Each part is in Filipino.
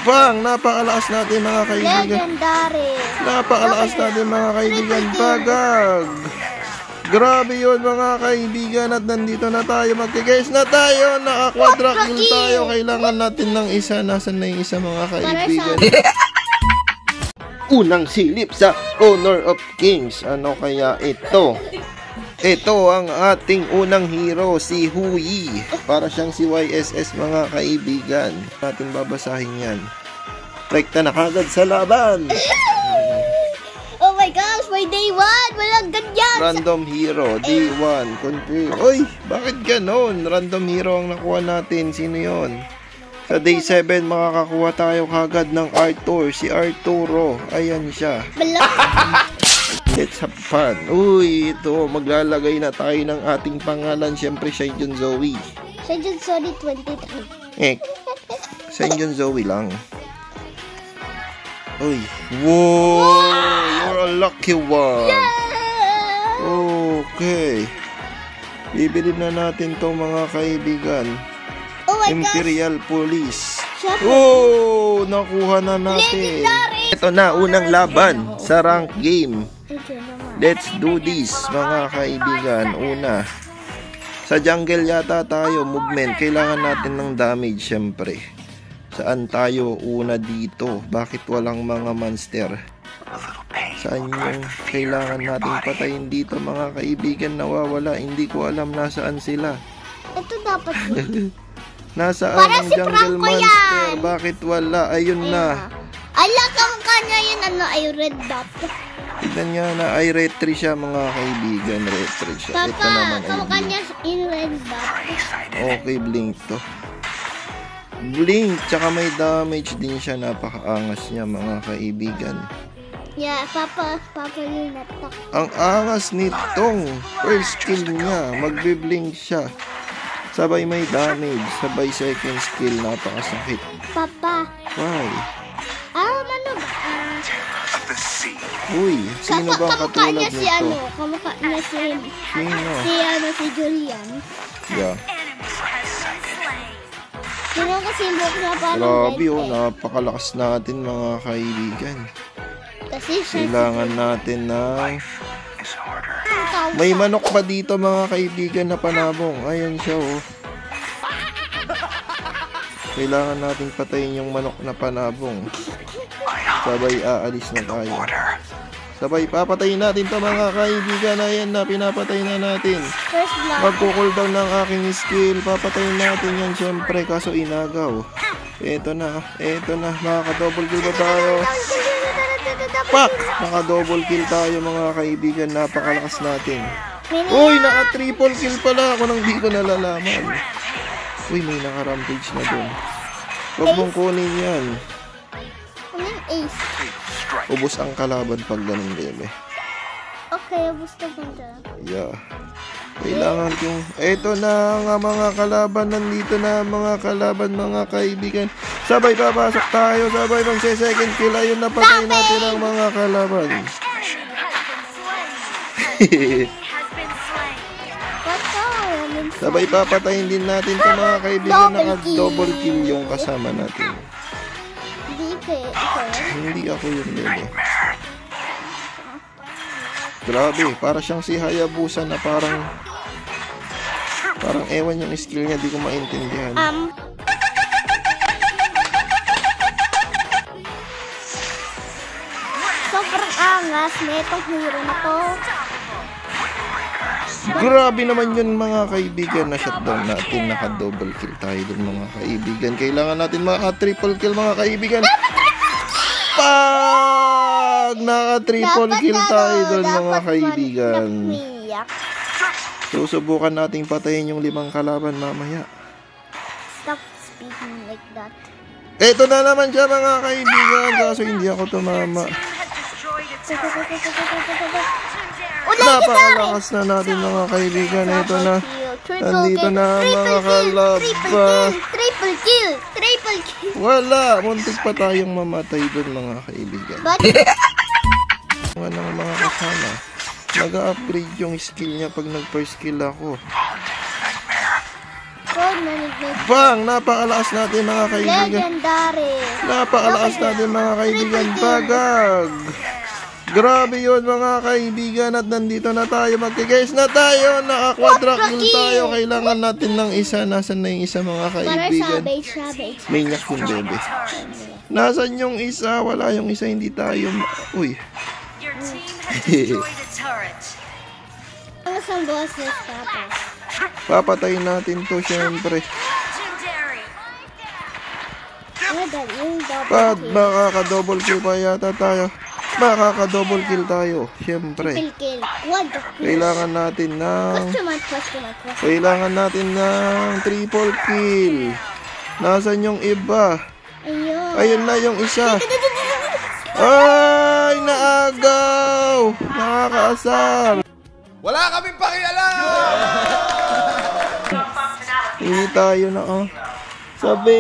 Bang! Napakalakas natin mga kaibigan. Legendary. Napakalakas natin mga kaibigan. Bagag. Grabe yun mga kaibigan. At nandito na tayo. Magkiguys na tayo. Naka-quadra kill tayo. Kailangan natin ng isa. Nasaan na yung isa mga kaibigan? Unang silip sa Honor of Kings. Ano kaya ito? Ito ang ating unang hero, si Huyi. Para siyang si YSS mga kaibigan. Natin babasahin yan. Rekta na kagad sa laban. Oh my gosh, may day 1. Walang ganyan. Random hero, day 1. Confirm. Uy, bakit ganon? Random hero ang nakuha natin. Sino yon? Sa day 7, makakakuha tayo kagad ng Arthur. Si Arturo. Ayan siya. Let's have fun. Uy, ito. Maglalagay na tayo ng ating pangalan. Siyempre, Shenzhen Zoe. Shenzhen Zoe 23. Shenzhen Zoe lang. Uy. Whoa! You're a lucky one. Okay. Bibilin na natin to mga kaibigan. Oh my Imperial Police. Oh! Nakuha na natin. Ito na, unang laban sa rank game. Let's do this mga kaibigan. Una, sa jungle yata tayo, movement. Kailangan natin ng damage syempre. Saan tayo una dito? Bakit walang mga monster? Saan yung kailangan natin patayin dito mga kaibigan? Nawawala, hindi ko alam nasaan sila. Ito dapat nasaan ang jungle monster? Bakit wala? Ayun na. Ala, kanya yun ay red dot. Tignan nyo na, ay red 3 siya mga kaibigan. Red 3 siya. Ito naman ay kanya in red dot. Okay, blink to. Blink, tsaka may damage din siya. Napakaangas niya mga kaibigan. Yeah, Papa yun natak. Ang angas nitong first skill niya. Magbe-blink siya. Sabay may damage. Sabay second skill. Napakasakit. Papa. Why? Ano ba? Uy, sino bang katulad nito? Kamukha niya si Sino? Si Julian. Yeah. Sino kasi book na parang grabe oh, napakalakas natin mga kaibigan. Kasi kailangan natin ng may manok pa dito mga kaibigan na panabong. Ayan siya oh. Kailangan natin patayin yung manok na panabong. Sabay aalis na tayo. Sabay papatayin natin to mga kaibigan. Ayan na, pinapatay na natin. Magko-cooldown ng aking skill. Papatayin natin yan syempre. Kaso inagaw. Eto na. Makaka-double kill ba tayo? Pak! Naka-double kill tayo mga kaibigan. Napakalakas natin. Uy, naka-triple kill pala ako nang di ko nalalaman. Uy, may naka-rampage na dun. Huwag mong kunin yan. Ace. Ubus ang kalaban pag ganun, bebe. Okay, ubus na ganda. Yeah. Kailangan kong... Eto na nga mga kalaban. Nandito na mga kalaban, mga kaibigan. Sabay papasok tayo. Sabay bang second kill. Ayun, napatay natin ang mga kalaban. Sabay papatayin din natin ito mga kaibigan. Naka-double kill yung kasama natin. Hindi ako yun, bebe. Grabe, para siyang si Hayabusa na parang ewan yung skill niya, di ko maintindihan. Sobrang angas na itong hero na to. Grabe naman yun mga kaibigan. Na shutdown natin, naka-double kill tayo dun mga kaibigan. Kailangan natin maka-triple kill mga kaibigan. Pag naka-triple kill tayo dun mga kaibigan. Susubukan nating patayin yung 5 kalaban mamaya. Stop speaking like that. Eto na naman siya mga kaibigan. Kaso hindi ako tumama. Napakalakas na natin mga kaibigan. Ito na. Nandito na mga kalaban. Triple kill. Wala. Muntik pa tayong mamatay dun mga kaibigan. Mga kasama. Nag-upgrade yung skill niya pag nag-first kill ako. Gold management. Bang! Napakalakas natin mga kaibigan. Legendary. Napakalakas natin mga kaibigan. Bagag! Grabe yun mga kaibigan at nandito na tayo. Magkiguys na tayo. Naka-quadra kill tayo. Kailangan natin ng isa. Nasaan na yung isa mga Para kaibigan? sabay. Maniac yung bebe. Nasaan yung isa? Wala yung isa. Hindi tayo. Uy. Your team has destroyed a turret. Ang isang boses tapos. Papatayin natin to syempre. Legendary. Yung double Pad, kill. makaka-double kill pa yata tayo. Makaka-double kill tayo. Syempre. Kill. What the kill? Kailangan natin ng... Question. Kailangan natin ng triple kill. Nasaan yung iba? Ayun. Ayun na yung isa. Ay, naagaw! Nakakaasar. Wala kaming pakialam! Hindi tayo na, Sabay!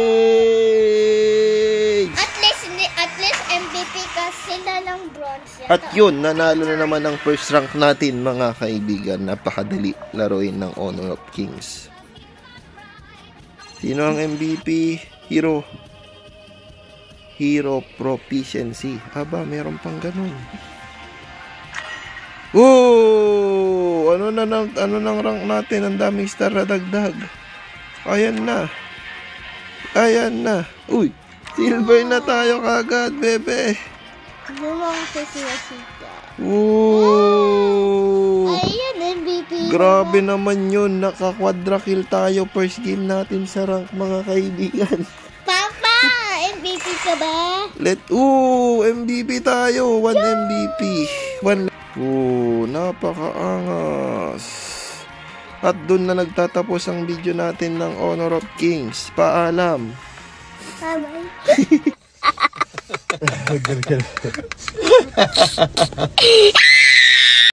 At least MVP ka sila ng bronze. At yun, nanalo na naman ang first rank natin mga kaibigan. Napakadali laruin ng Honor of Kings. Sino ang MVP? Hero Proficiency. Aba, meron pang ganun. Ano nang rank natin? Ang daming star na dagdag. Ayan na. Uy, silver na tayo kagad, bebe. Lumang sa sila. Ayan, MVP. Grabe naman yun. Naka-quadra kill tayo. First game natin sa rank mga kaibigan. Papa, MVP ka ba? MVP tayo. 1 MVP. Napakaangas. At dun na nagtatapos ang video natin ng Honor of Kings. Paalam. Bye-bye.